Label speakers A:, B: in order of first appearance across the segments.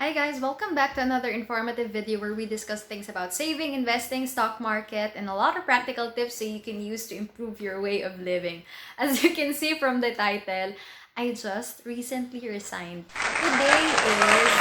A: Hi guys, welcome back to another informative video where we discuss things about saving, investing, stock market, and a lot of practical tips so you can use to improve your way of living. As you can see from the title, I just recently resigned. Today is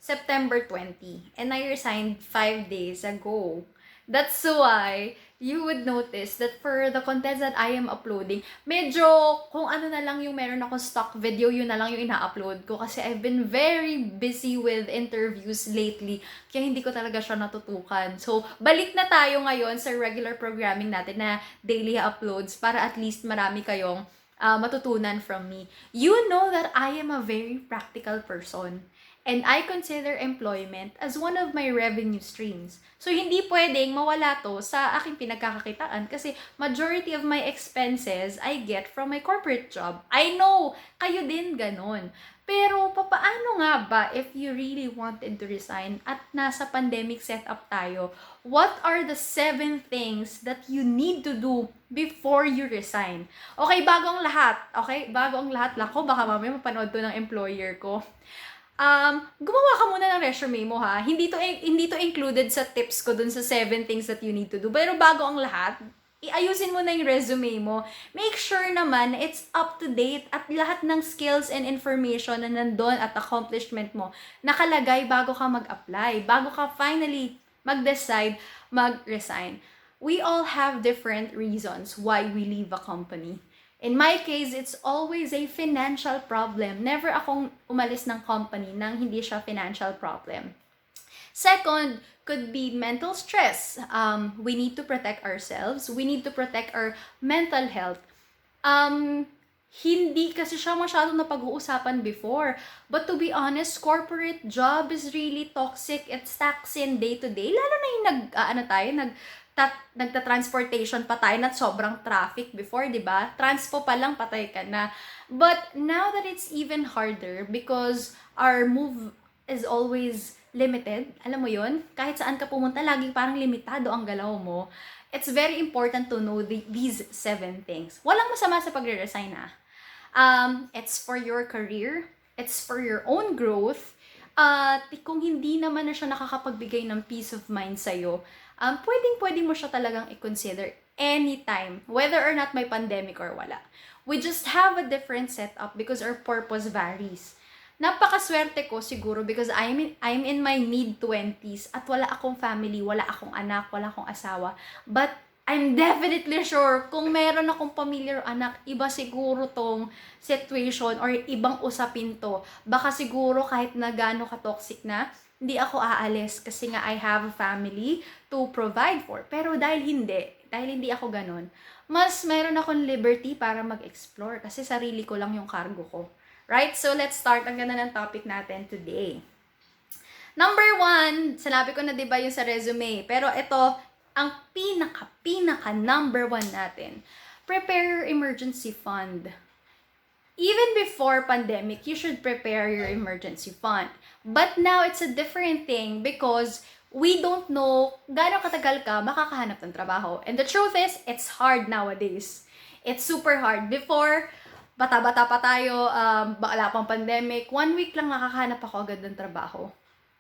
A: September 20, and I resigned 5 days ago. That's why you would notice that for the content that I am uploading, medyo kung ano na lang yung meron akong stock video, yun na lang yung ina-upload ko kasi I've been very busy with interviews lately, kaya hindi ko talaga siya natutukan. So, balik na tayo ngayon sa regular programming natin na daily uploads para at least marami kayong matutunan from me. You know that I am a very practical person. And I consider employment as one of my revenue streams. So, hindi pwedeng mawala to sa aking pinagkakakitaan kasi majority of my expenses I get from my corporate job. I know, kayo din ganon. Pero, papaano nga ba if you really wanted to resign at nasa pandemic setup tayo? What are the 7 things that you need to do before you resign? Okay, bago ang lahat. Okay, bago ang lahat. Lako, baka mamaya mapanood to ng employer ko. Gumawa ka muna ng resume mo ha. Hindi to included sa tips ko dun sa 7 things that you need to do. Pero bago ang lahat, iayusin mo na yung resume mo. Make sure naman it's up to date at lahat ng skills and information na nandun at accomplishment mo nakalagay bago ka mag-apply, bago ka finally mag-decide mag-resign. We all have different reasons why we leave a company. In my case, it's always a financial problem. Never akong umalis ng company nang hindi siya financial problem. Second, could be mental stress. We need to protect ourselves. We need to protect our mental health. Hindi kasi siya masyadong napag-uusapan before. But to be honest, corporate job is really toxic. It's taxing day to day. Lalo na yung nagta-transportation pa tayo na sobrang traffic before, di ba? Transpo pa lang, patay ka na. But now that it's even harder because our move is always limited, alam mo yun? Kahit saan ka pumunta, laging parang limitado ang galaw mo. It's very important to know these 7 things. Walang masama sa pagre-resign it's for your career, it's for your own growth, at kung hindi naman na siya nakakapagbigay ng peace of mind sa'yo, pwedeng-pwede mo siya talagang i-consider anytime, whether or not may pandemic or wala. We just have a different setup because our purpose varies. Napakaswerte ko siguro because I'm in my mid-20s at wala akong family, wala akong anak, wala akong asawa. But I'm definitely sure kung meron akong pamilya o anak, iba siguro tong situation or ibang usapin to. Baka siguro kahit na gaano ka-toxic na, hindi ako aalis kasi nga I have a family to provide for. Pero dahil hindi ako ganun, mas meron akong liberty para mag-explore kasi sarili ko lang yung cargo ko. Right? So let's start. Ang ganda ng topic natin today. Number 1, sinabi ko na 'di ba yung sa resume, pero ito ang pinaka number 1 natin. Prepare your emergency fund. Even before pandemic, you should prepare your emergency fund. But now, it's a different thing because we don't know gaano katagal ka makakahanap ng trabaho. And the truth is, it's hard nowadays. It's super hard. Before, bata-bata pa tayo, wala pang pandemic, 1 week lang nakakahanap ako agad ng trabaho.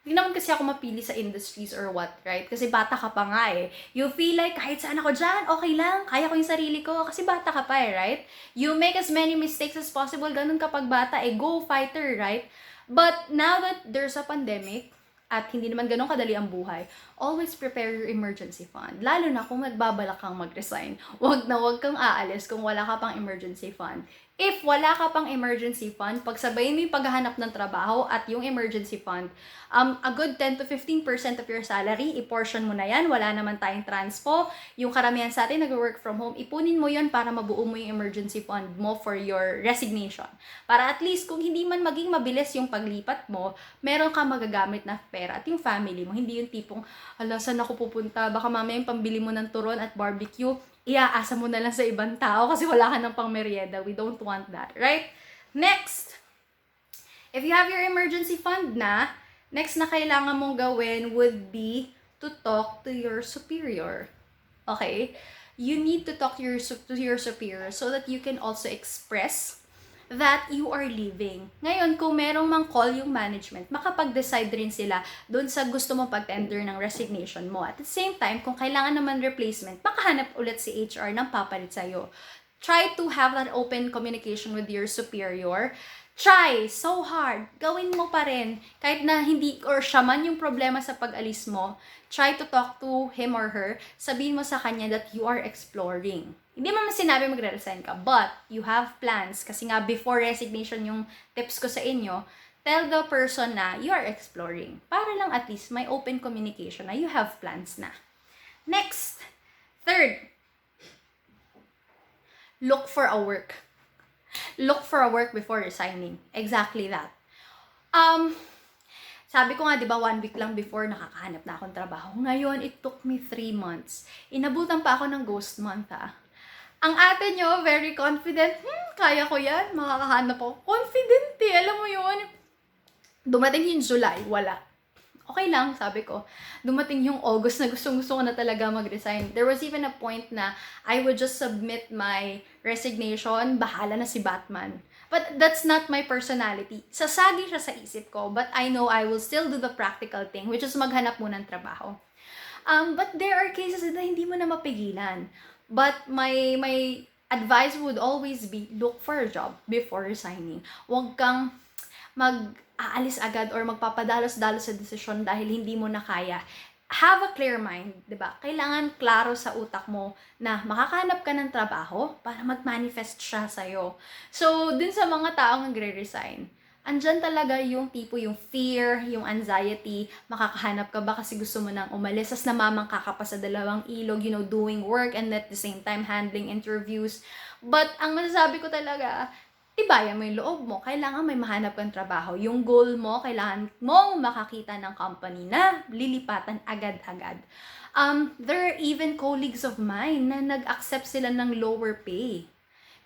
A: Hindi naman kasi ako mapili sa industries or what, right? Kasi bata ka pa nga eh. You feel like kahit saan ako dyan, okay lang, kaya ko yung sarili ko, kasi bata ka pa eh, right? You make as many mistakes as possible, ganun kapag bata eh, go fighter, right? But now that there's a pandemic, at hindi naman ganun kadali ang buhay, always prepare your emergency fund. Lalo na kung nagbabalak kang mag-resign. Huwag kang aalis kung wala ka pang emergency fund. If wala ka pang emergency fund, pagsabayin mo yung paghahanap ng trabaho at yung emergency fund, a good 10 to 15% of your salary, i-portion mo na yan, wala naman tayong transpo. Yung karamihan sa atin nag-work from home, ipunin mo yun para mabuo mo yung emergency fund mo for your resignation. Para at least kung hindi man maging mabilis yung paglipat mo, meron ka magagamit na pera at yung family mo, hindi yung tipong, hala, saan ako pupunta? Baka mamaya yung pambili mo ng turon at barbecue, iaasa mo na lang sa ibang tao kasi wala ka ng pang-merienda. We don't want that, right? Next, if you have your emergency fund na, next na kailangan mong gawin would be to talk to your superior. Okay? You need to talk to your superior so that you can also express that you are leaving. Ngayon, kung merong mang call yung management, makapag-decide rin sila doon sa gusto mo pag-tender ng resignation mo. At the same time, kung kailangan naman replacement, makahanap ulit si HR ng papalit sa'yo. Try to have that open communication with your superior. Try so hard. Gawin mo pa rin. Kahit na hindi or siya man yung problema sa pag-alis mo, try to talk to him or her. Sabihin mo sa kanya that you are exploring. Hindi mo sinabi magre-resign ka, but you have plans. Kasi nga, before resignation yung tips ko sa inyo, tell the person na you are exploring. Para lang at least may open communication na you have plans na. Next, third, look for a work. Look for a work before resigning. Exactly that. Sabi ko nga, di ba, 1 week lang before nakakahanap na akong trabaho. Ngayon, it took me 3 months. Inabutan pa ako ng ghost month, ha. Ang ate nyo, very confident, kaya ko yan, makakahanap ako. Confident eh, alam mo yun. Dumating yung July, wala. Okay lang, sabi ko. Dumating yung August na gustong-gusto ko na talaga mag-resign. There was even a point na I would just submit my resignation, bahala na si Batman. But that's not my personality. Sasagi siya sa isip ko, but I know I will still do the practical thing, which is maghanap muna ng trabaho. But there are cases na hindi mo na mapigilan. But my advice would always be, look for a job before resigning. Huwag kang mag-aalis agad or magpapadalos-dalos sa desisyon dahil hindi mo na kaya. Have a clear mind, di ba? Kailangan klaro sa utak mo na makakahanap ka ng trabaho para mag-manifest siya sa'yo. So, dun sa mga taong nagre-resign, andyan talaga yung tipo, yung fear, yung anxiety, makakahanap ka ba kasi gusto mo nang umalis, as namamangka ka pa sa dalawang ilog, doing work and at the same time handling interviews. But ang masasabi ko talaga, tibayan mo yung loob mo. Kailangan may mahanap kang trabaho. Yung goal mo, kailangan mong makakita ng company na lilipatan agad-agad. There are even colleagues of mine na nag-accept sila ng lower pay.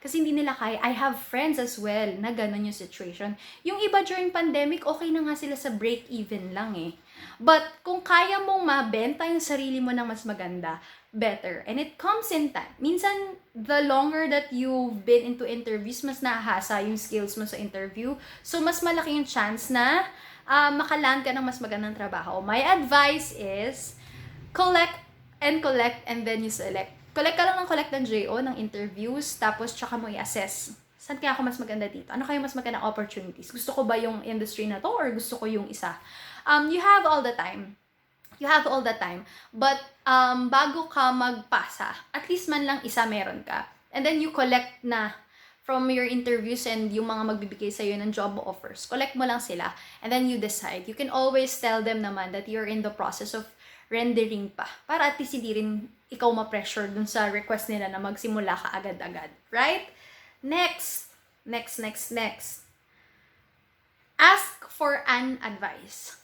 A: Kasi hindi nila kaya. I have friends as well na ganun yung situation. Yung iba during pandemic, okay na nga sila sa break-even lang eh. But kung kaya mong mabenta yung sarili mo ng mas maganda, better. And it comes in time. Minsan, the longer that you've been into interviews, mas nahasa yung skills mo sa interview. So, mas malaki yung chance na makaland ka ng mas magandang trabaho. My advice is, collect and then you select. Collect ka lang ng JO, ng interviews, tapos tsaka mo i-assess. Saan kaya ako mas maganda dito? Ano kaya mas magandang opportunities? Gusto ko ba yung industry na to or gusto ko yung isa? You have all the time. But bago ka magpasa, at least man lang isa meron ka. And then you collect na from your interviews and yung mga magbibigay sa'yo ng job offers. Collect mo lang sila. And then you decide. You can always tell them naman that you're in the process of rendering pa. Para at least hindi rin ikaw ma-pressure dun sa request nila na magsimula ka agad-agad. Right? Next. Ask for an advice.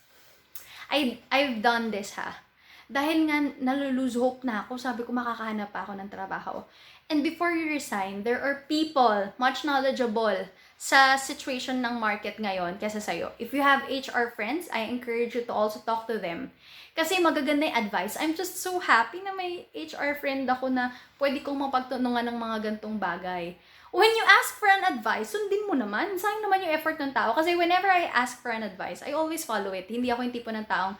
A: I've done this ha. Dahil nga nalulose hope na ako, sabi ko makakahanap pa ako ng trabaho. And before you resign, there are people much knowledgeable sa situation ng market ngayon kaysa sa'yo. If you have HR friends, I encourage you to also talk to them. Kasi magaganda yung advice. I'm just so happy na may HR friend ako na pwede kong mapagtunungan ng mga gantong bagay. When you ask for an advice, sundin mo naman. Sayang naman yung effort ng tao. Kasi whenever I ask for an advice, I always follow it. Hindi ako yung tipo ng taong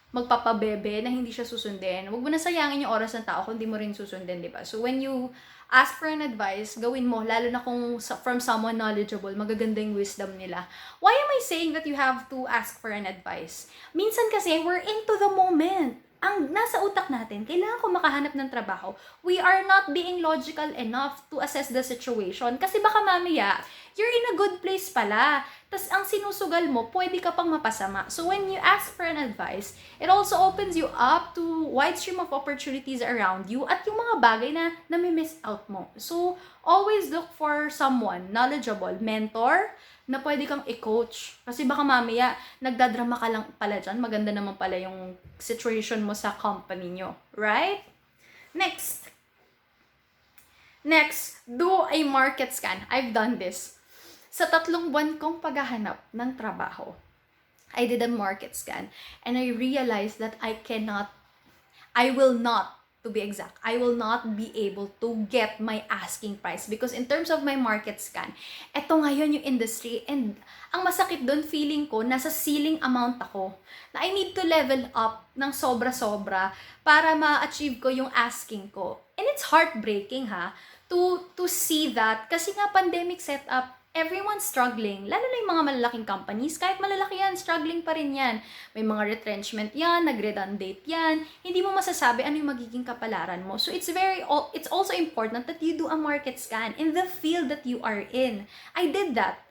A: magpapabebe na hindi siya susundin. Huwag mo na sayangin yung oras ng tao kung hindi mo rin susundin, di ba? So when you ask for an advice, gawin mo, lalo na kung from someone knowledgeable, magaganda yung wisdom nila. Why am I saying that you have to ask for an advice? Minsan kasi, we're into the moment. Ang nasa utak natin, kailangan ko makahanap ng trabaho. We are not being logical enough to assess the situation. Kasi baka mamaya, you're in a good place pala. Tas ang sinusugal mo, pwede ka pang mapasama. So when you ask for an advice, it also opens you up to wide stream of opportunities around you at yung mga bagay na nami-miss out mo. So always look for someone knowledgeable, mentor, na pwede kang i-coach. Kasi baka mamaya, nagdadrama ka lang pala dyan. Maganda naman pala yung situation mo sa company nyo. Right? Next, do a market scan. I've done this. Sa 3 buwan kong paghahanap ng trabaho, I did a market scan and I realized that I will not to be exact. I will not be able to get my asking price because in terms of my market scan, eto ngayon yung industry and ang masakit doon, feeling ko, nasa ceiling amount ako na I need to level up ng sobra-sobra para ma-achieve ko yung asking ko. And it's heartbreaking to see that kasi nga pandemic setup, everyone's struggling. Lalo na yung mga malalaking companies, kahit malalaki yan, struggling pa rin yan. May mga retrenchment yan, nag-redundate yan. Hindi mo masasabi ano yung magiging kapalaran mo. So it's also important that you do a market scan in the field that you are in. I did that.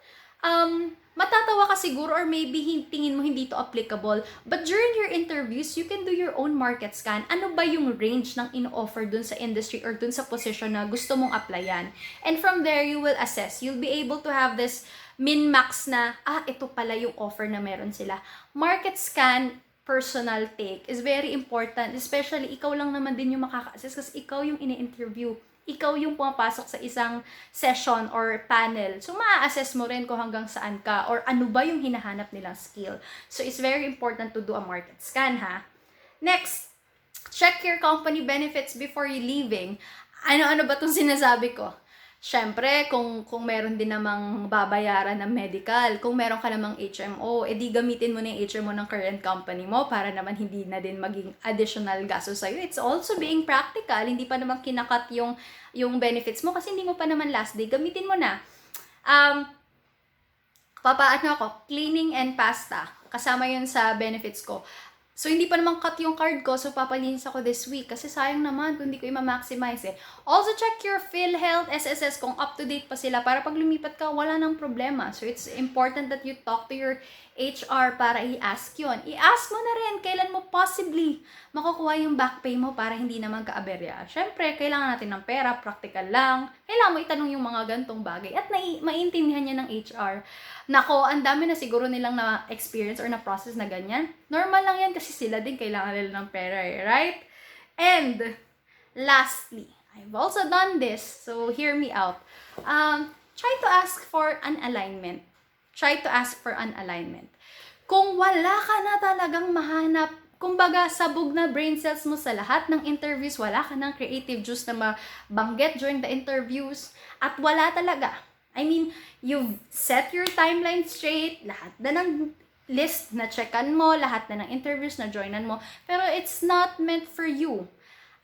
A: Matatawa ka siguro or maybe tingin mo hindi to applicable. But during your interviews, you can do your own market scan. Ano ba yung range ng in-offer dun sa industry or dun sa position na gusto mong applyan? And from there, you will assess. You'll be able to have this min-max na, ito pala yung offer na meron sila. Market scan, personal take is very important. Especially, ikaw lang naman din yung makaka-assess kasi ikaw yung ini-interview. Ikaw yung pumapasok sa isang session or panel. So, maa-assess mo rin kung hanggang saan ka or ano ba yung hinahanap nilang skill. So, it's very important to do a market scan, Next, check your company benefits before you leaving. Ano-ano ba itong sinasabi ko? Siyempre, kung meron din namang babayaran ng medical, kung meron ka namang HMO, edi gamitin mo na yung HMO ng current company mo para naman hindi na din maging additional gasto sa'yo. It's also being practical, hindi pa naman kinakat yung benefits mo kasi hindi mo pa naman last day, gamitin mo na. Cleaning and pasta, kasama yun sa benefits ko. So, hindi pa naman cut yung card ko, so papalinis ako this week. Kasi sayang naman kung hindi ko i-maximize eh. Also, check your PhilHealth, SSS kung up-to-date pa sila para pag lumipat ka, wala nang problema. So, it's important that you talk to your HR para i-ask yun. I-ask mo na rin kailan mo possibly makukuha yung back pay mo para hindi naman ka-aberya. Siyempre, kailangan natin ng pera, practical lang. Kailangan mo itanong yung mga gantong bagay at maintindihan niya ng HR. Nako, ang dami na siguro nilang na-experience or na-process na ganyan. Normal lang yan kasi sila din kailangan nila ng pera, right? And, lastly, I've also done this, so hear me out. Try to ask for an alignment. Kung wala ka na talagang mahanap, kumbaga sabog na brain cells mo sa lahat ng interviews, wala ka ng creative juice na mabanggit during the interviews, at wala talaga. I mean, you've set your timeline straight, lahat na ng list na checkan mo, lahat na ng interviews na joinan mo, pero it's not meant for you.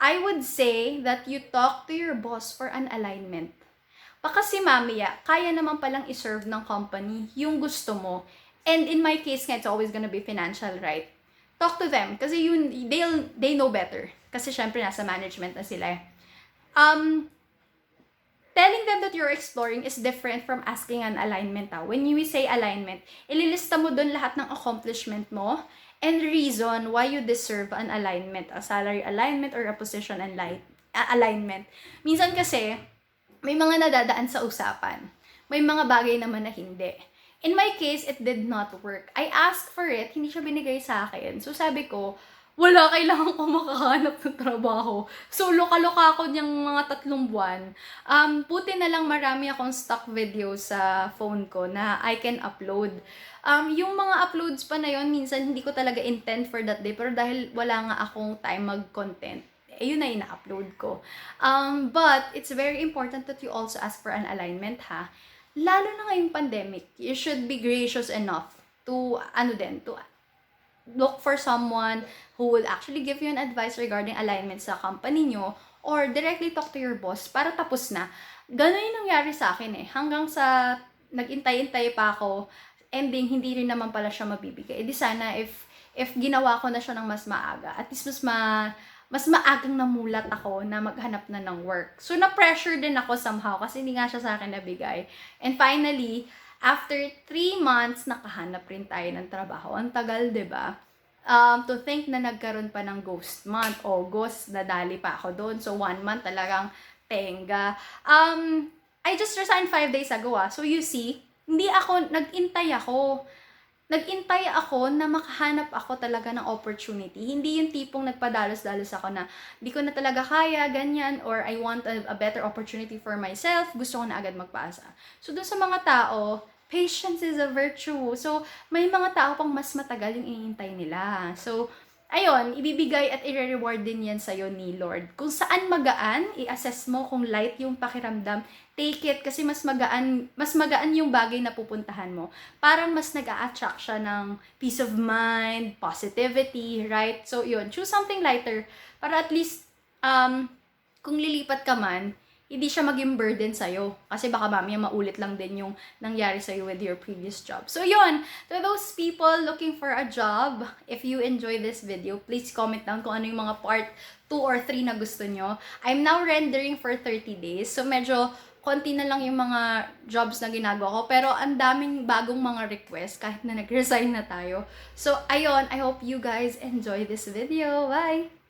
A: I would say that you talk to your boss for an alignment. Baka si mamaya, kaya naman palang iserve ng company yung gusto mo. And in my case nga, it's always gonna be financial, right? Talk to them kasi they know better. Kasi syempre nasa management na sila. Telling them that you're exploring is different from asking an alignment. When you say alignment, ililista mo dun lahat ng accomplishment mo and reason why you deserve an alignment, a salary alignment or a position alignment. Minsan kasi, may mga nadadaan sa usapan. May mga bagay naman na hindi. In my case, it did not work. I asked for it, hindi siya binigay sa akin. So sabi ko, wala, kailangan ko makahanap ng trabaho. So, loka-loka ako niyang mga 3 buwan. Buti na lang marami akong stock video sa phone ko na I can upload. Yung mga uploads pa na yon minsan hindi ko talaga intend for that day. Pero dahil wala nga akong time mag-content, yun na ina-upload ko. But, it's very important that you also ask for an alignment, Lalo na ngayong pandemic, you should be gracious enough to look for someone who will actually give you an advice regarding alignment sa company nyo or directly talk to your boss para tapos na. Ganun yung nangyari sa akin hanggang sa nag-intay-intay pa ako, ending hindi rin naman pala siya mabibigay. Di sana if ginawa ko na siya ng mas maaga, at least mas maagang namulat ako na maghanap na ng work. So, na-pressure din ako somehow kasi hindi nga siya sa akin nabigay. And finally, after 3 months, nakahanap rin tayo ng trabaho. Ang tagal, diba? To think na nagkaroon pa ng ghost month. August, nadali pa ako doon. So, 1 month talagang tenga. I just resigned 5 days ago. So, you see, nag-intay ako na makahanap ako talaga ng opportunity. Hindi yung tipong nagpadalos-dalos ako na di ko na talaga kaya, ganyan, or I want a better opportunity for myself, gusto ko na agad magpasa. So, dun sa mga tao, patience is a virtue. So, may mga tao pang mas matagal yung iniintay nila. So, ayun, ibibigay at i-reward din yan sa'yo ni Lord. Kung saan magaan, i-assess mo kung light yung pakiramdam, take it kasi mas magaan yung bagay na pupuntahan mo. Parang mas nag-a-attract siya ng peace of mind, positivity, right? So, yun, choose something lighter para at least, kung lilipat ka man, hindi siya maging burden sa'yo. Kasi baka mamaya maulit lang din yung nangyari sa'yo with your previous job. So yun, to those people looking for a job, if you enjoy this video, please comment down kung ano yung mga part 2 or 3 na gusto nyo. I'm now rendering for 30 days. So medyo konti na lang yung mga jobs na ginagawa ko. Pero ang daming bagong mga requests kahit na nag-resign na tayo. So ayun, I hope you guys enjoy this video. Bye!